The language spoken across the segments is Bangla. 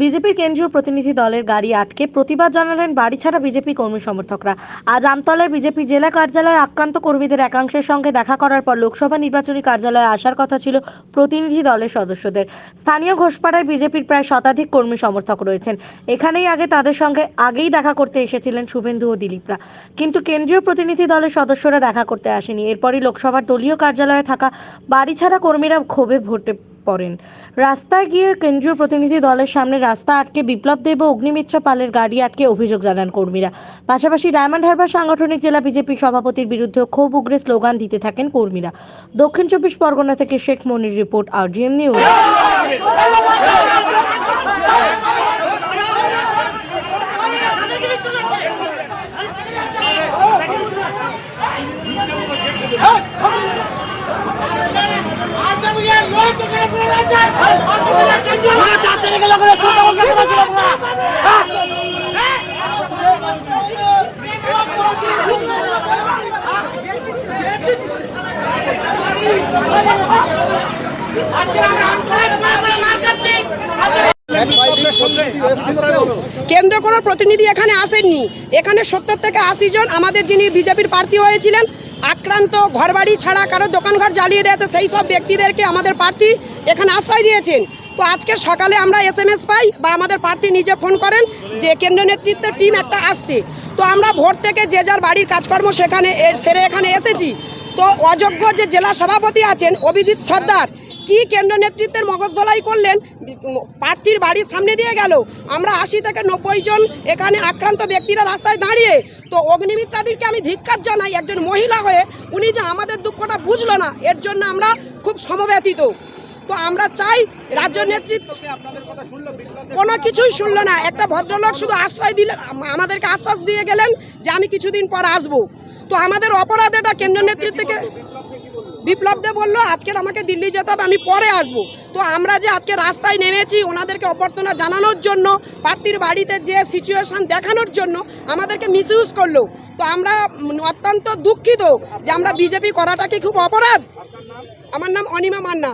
বিজেপির কেন্দ্রীয় প্রতিনিধি দলের গাড়ি আটকে প্রতিবাদ জানালেন বাড়িছাড়া বিজেপি কর্মী সমর্থকরা। আজ আমতলায় বিজেপি জেলা কার্যালয়ে আক্রান্ত কর্মীদের একাংশের সঙ্গে দেখা করার পর লোকসভা নির্বাচনী কার্যালয়ে আসার কথা ছিল প্রতিনিধি দলের সদস্যদের। স্থানীয় ঘোষপাড়ায় বিজেপির প্রায় শতাধিক কর্মী সমর্থক রয়েছেন। এখানেই তাদের সঙ্গে আগেই দেখা করতে এসেছিলেন শুভেন্দু ও দিলীপরা, কিন্তু কেন্দ্রীয় প্রতিনিধি দলের সদস্যরা দেখা করতে আসেনি। এরপরই লোকসভার দলীয় কার্যালয়ে থাকা বাড়িছাড়া কর্মীরা ক্ষোভে ভরে পড়েন। রাস্তায় গিয়ে কেন্দ্রীয় প্রতিনিধি দলের সামনে রাস্তা আটকে বিপ্লব দেব ও অগ্নিমিত্র পালের গাড়ি আটকে অভিযোগ জানান কর্মীরা। পাশাপাশি ডায়মন্ড হারবার সাংগঠনিক জেলা বিজেপি সভাপতির বিরুদ্ধে ক্ষোভ উগরে স্লোগান দিতে থাকেন কর্মীরা। দক্ষিণ 24 পরগনা থেকে শেখ মনির রিপোর্ট, RGM নিউজ। কেন্দ্র কোনো প্রতিনিধি এখানে আসেননি। এখানে 70 থেকে 80 জন আমাদের যিনি বিজেপির প্রার্থী হয়েছিলেন আক্রান্ত, ঘরবাড়ি ছাড়া কারো দোকানঘর জ্বালিয়ে দিয়েছে, সেই সব ব্যক্তিদেরকে আমাদের প্রার্থী এখানে আশ্রয় দিয়েছেন। তো আজকে সকালে আমরা SMS পাই বা আমাদের প্রার্থী নিজে ফোন করেন যে কেন্দ্র নেতৃত্বের টিম একটা আসছে। তো আমরা ভোর থেকে যে যার বাড়ির কাজকর্ম সেখানে সেরে এখানে এসেছি। তো অযোগ্য যে জেলা সভাপতি আছেন অভিজিৎ সর্দার কি কেন্দ্র নেতৃত্বের মগজধোলাই করলেন, প্রার্থীর বাড়ির সামনে দিয়ে গেল। আমরা 80 থেকে 90 জন এখানে আক্রান্ত ব্যক্তিরা রাস্তায় দাঁড়িয়ে। তো অগ্নিমিত্রাদিকে আমি ধিক্কার জানাই, একজন মহিলা হয়ে উনি যে আমাদের দুঃখটা বুঝলো না, এর জন্য আমরা খুব সমব্যথিত। তো আমরা চাই রাজ্য নেতৃত্ব কোনো কিছুই শুনলো না। একটা ভদ্রলোক শুধু আশ্রয় দিলেন, আমাদেরকে আশ্বাস দিয়ে গেলেন যে আমি কিছুদিন পর আসবো। তো আমাদের অপরাধ এটা কেন্দ্র নেতৃত্বকে। বিপ্লব দেব বললো আজকের আমাকে দিল্লি যেতে হবে, আমি পরে আসবো। তো আমরা যে আজকে রাস্তায় নেমেছি ওনাদেরকে অভ্যর্থনা জানানোর জন্য, প্রার্থীর বাড়িতে যে সিচুয়েশন দেখানোর জন্য আমাদেরকে মিসইউজ করলো। তো আমরা অত্যন্ত দুঃখিত যে আমরা বিজেপি করাটা কি খুব অপরাধ। আমার নাম অনিমা মান্না।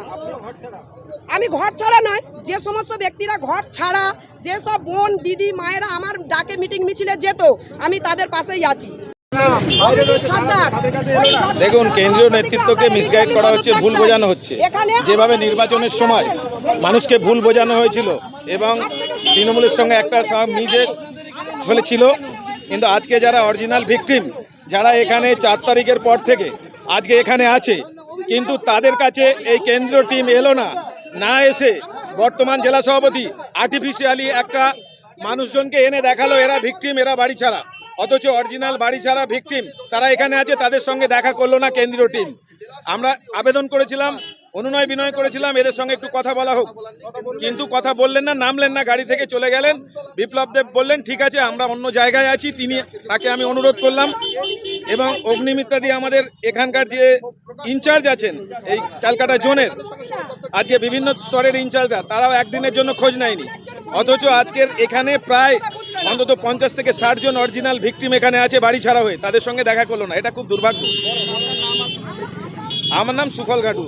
আমি ঘর ছাড়া নয়, যে সমস্ত ব্যক্তিরা ঘর ছাড়া, যেসব বোন দিদি মায়েরা আমার ডাকে মিটিং মিছিলে যেত, আমি তাদের পাশেই আছি। দেখুন, কেন্দ্রীয় নেতৃত্বকে মিসগাইড করা হচ্ছে, ভুল বোঝানো হচ্ছে। যেভাবে নির্বাচনের সময় মানুষকে ভুল বোঝানো হয়েছিল এবং তৃণমূলের সঙ্গে একটা নিজে চলেছিল, কিন্তু আজকে যারা অরিজিনাল ভিকটিম, যারা এখানে 4 তারিখের পর থেকে আজকে এখানে আছে, কিন্তু তাদের কাছে এই কেন্দ্রীয় টিম এলো না এসে বর্তমান জেলা সভাপতি আর্টিফিশিয়ালি একটা মানুষজনকে এনে দেখালো এরা ভিকটিম, এরা বাড়ি ছাড়া। অথচ অরিজিনাল বাড়ি ছাড়া ভিকটিম তারা এখানে আছে, তাদের সঙ্গে দেখা করলো না কেন্দ্রীয় টিম। আমরা আবেদন করেছিলাম, অনুনয় বিনয় করেছিলাম এদের সঙ্গে একটু কথা বলা হোক, কিন্তু কথা বললেন না, নামলেন না, গাড়ি থেকে চলে গেলেন। বিপ্লব দেব বললেন ঠিক আছে আমরা অন্য জায়গায় আছি, তাকে আমি অনুরোধ করলাম। এবং অগ্নিমিত্রা দিয়ে আমাদের এখানকার যে ইনচার্জ আছেন এই ক্যালকাটা জোনের, আজকে বিভিন্ন স্তরের ইনচার্জরা, তারাও একদিনের জন্য খোঁজ নেয়নি। অথচ আজকের এখানে প্রায় অন্তত 50 থেকে 60 জন অরিজিনাল ভিকটিম এখানে আছে বাড়ি ছাড়া হয়ে, তাদের সঙ্গে দেখা করলো না। এটা খুব দুর্ভাগ্য। আমার নাম সুফল ঘাটু।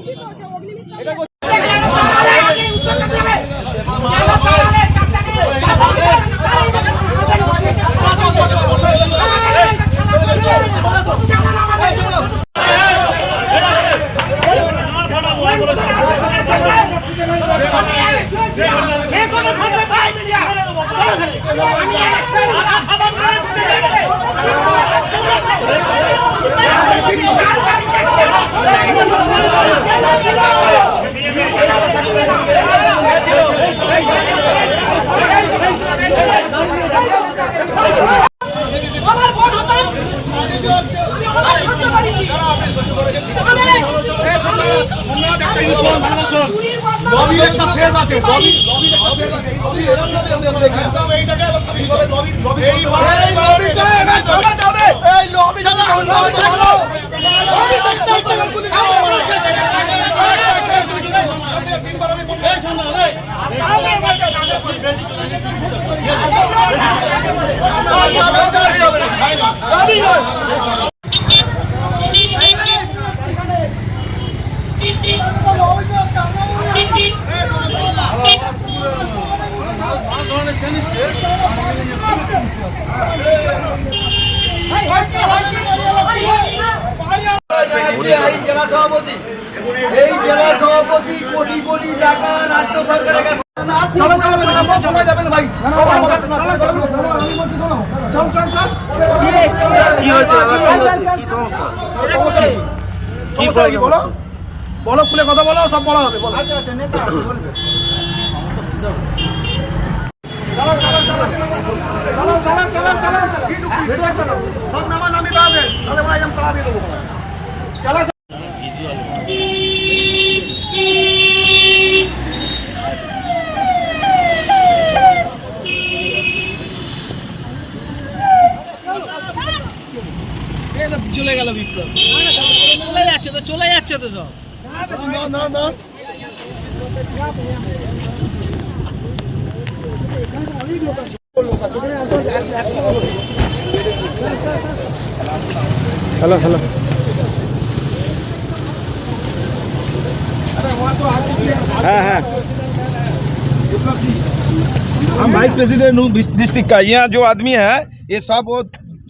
সভাপতি, এই জেলা সভাপতি কোটি কোটি টাকা রাজ্য সরকারের কাছে বলো, খুলে কথা বলো, সব বলা হবে। সব নামা নামি পাবেন, তাহলে ভাই আমি তাড়া দিয়ে দেবো। চলে গেল বিপ্লব, চলে যাচ্ছে তো সব। হ্যালো হ্যালো हाँ हम वाइस प्रेसिडेंट हूँ डिस्ट्रिक्ट का। यहाँ जो आदमी है ये सब वो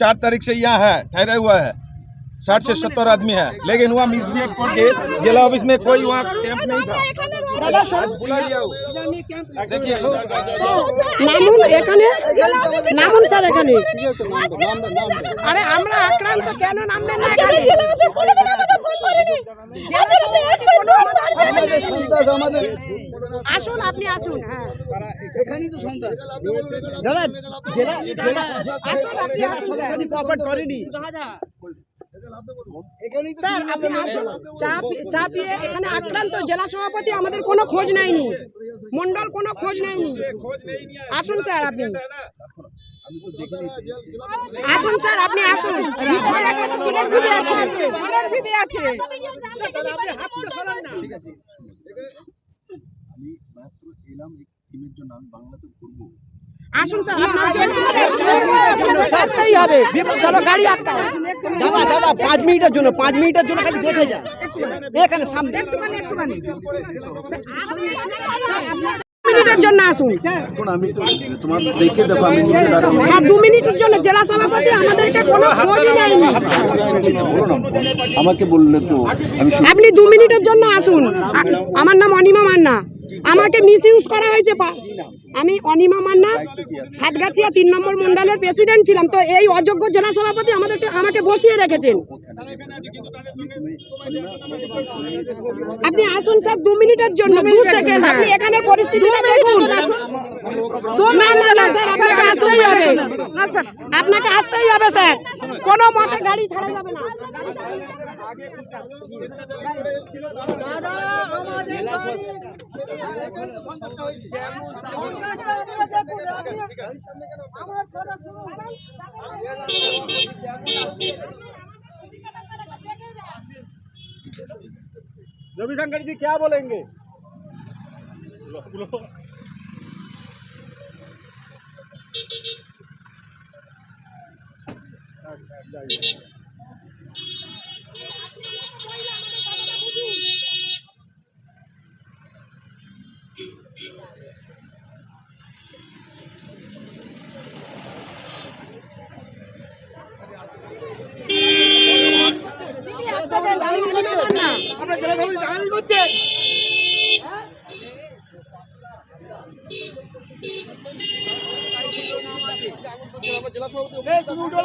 4 तारीख से यहाँ है, ठहरा हुआ है। 60 से 70 आदमी है, लेकिन वहाँ मिसबिहेव करके जिला ऑफिस में कोई वहाँ कैंप नहीं था। आज बुला दिया वो। देखिए নামুন এখানে, নামুন স্যার এখানে। আরে আমরা আক্রান্ত, কেন নামবেন না এখানে? আসুন, আপনি আসুন। হ্যাঁ এখানেই তো সন্তান দাদা, জেলা সভাপতি কোঅপারেট করেনি স্যার, আপনি আসুন। চা পিয়ে এখানে আক্রান্ত জেলা সভাপতি আমাদের কোনো খোঁজ নেয়নি, মন্ডল কোনো খোঁজ নেয়নি। আসুন স্যার, আপনি আসুন স্যার, আপনি আসুন। অনেক বিধি আছে। আসুন স্যার, আসতেই হবে। চলো গাড়ি আটকা। দাদা 5 মিনিটের জন্য, 5 মিনিটের জন্য খালি দেখে যা এখানে সামনে। মিনিটের জন্য আসুন। আমি তো তোমার দেখে দেখো, আমি হ্যাঁ 2 মিনিটের জন্য জেলা সভাপতি আমাদেরকে কোনো খোঁজ নেয়নি। আমাকে বললে তো আমি আপনি 2 মিনিটের জন্য আসুন। আমার নাম অনিমা মান্না, আমাকে মিস ইউজ করা হয়েছে। আমি অনিমা মান্না, সাতগাছিয়া 3 নম্বর মন্ডলের প্রেসিডেন্ট ছিলাম। তো এই অযোগ্য জেলা সভাপতি আমাকে বসিয়ে রেখেছেন। আপনি আসুন স্যার 2 মিনিটের জন্য, 2 সেকেন্ড। আপনি এখানে পরিস্থিতিটা দেখুন। 2 মিনিট স্যার, আপনাকে আসতেই হবে। আপনাকে আসতেই হবে স্যার, কোনো মতে গাড়ি ছাড়া যাবে না। দাদা আমাদের গাড়ি আমার কথা শুনুন। रविशंकर जी क्या बोलेंगे? আমরা জেলা সভাপতি দাঁড়ানি করছে। জেলা সভাপতি তুমি উঠে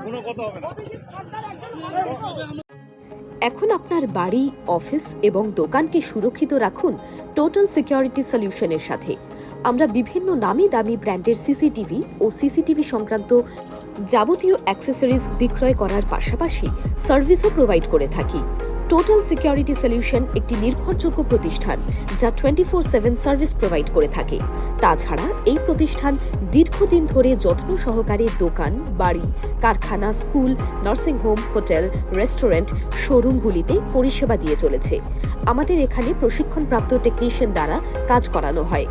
কোনো কথা হবে না। এখন আপনার বাড়ি, অফিস এবং দোকানকে সুরক্ষিত রাখুন টোটাল সিকিউরিটি সলিউশনের সাথে। আমরা বিভিন্ন নামি দামি ব্র্যান্ডের সিসিটিভি ও সিসিটিভি সংক্রান্ত যাবতীয় অ্যাক্সেসরিজ বিক্রয় করার পাশাপাশি সার্ভিসও প্রোভাইড করে থাকি। টোটাল সিকিউরিটি সলিউশন একটি নির্ভরযোগ্য প্রতিষ্ঠান যা 24/7 সার্ভিস প্রোভাইড করে থাকে। তাছাড়া এই প্রতিষ্ঠান দীর্ঘদিন ধরে যত্ন সহকারে দোকান, বাড়ি, কারখানা, স্কুল, নার্সিংহোম, হোটেল, রেস্টুরেন্ট, শোরুমগুলিতে পরিষেবা দিয়ে চলেছে। আমাদের এখানে প্রশিক্ষণপ্রাপ্ত টেকনিশিয়ান দ্বারা কাজ করানো হয়।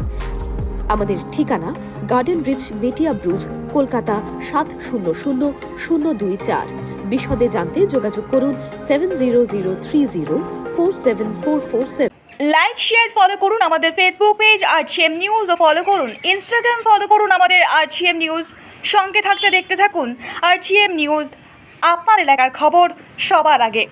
আমাদের ঠিকানা গার্ডেন রিচ, মেটিয়া ব্রুজ, কলকাতা 700024। বিশদে জানতে যোগাযোগ করুন 7003047447। লাইক, শেয়ার, ফলো করুন আমাদের ফেসবুক পেজ আরজিএম নিউজ ও ফলো করুন ইনস্টাগ্রাম ফলো করুন আমাদের আরজিএম নিউজ। সঙ্গে থাকতে দেখতে থাকুন RGM নিউজ, আপনার এলাকার খবর সবার আগে।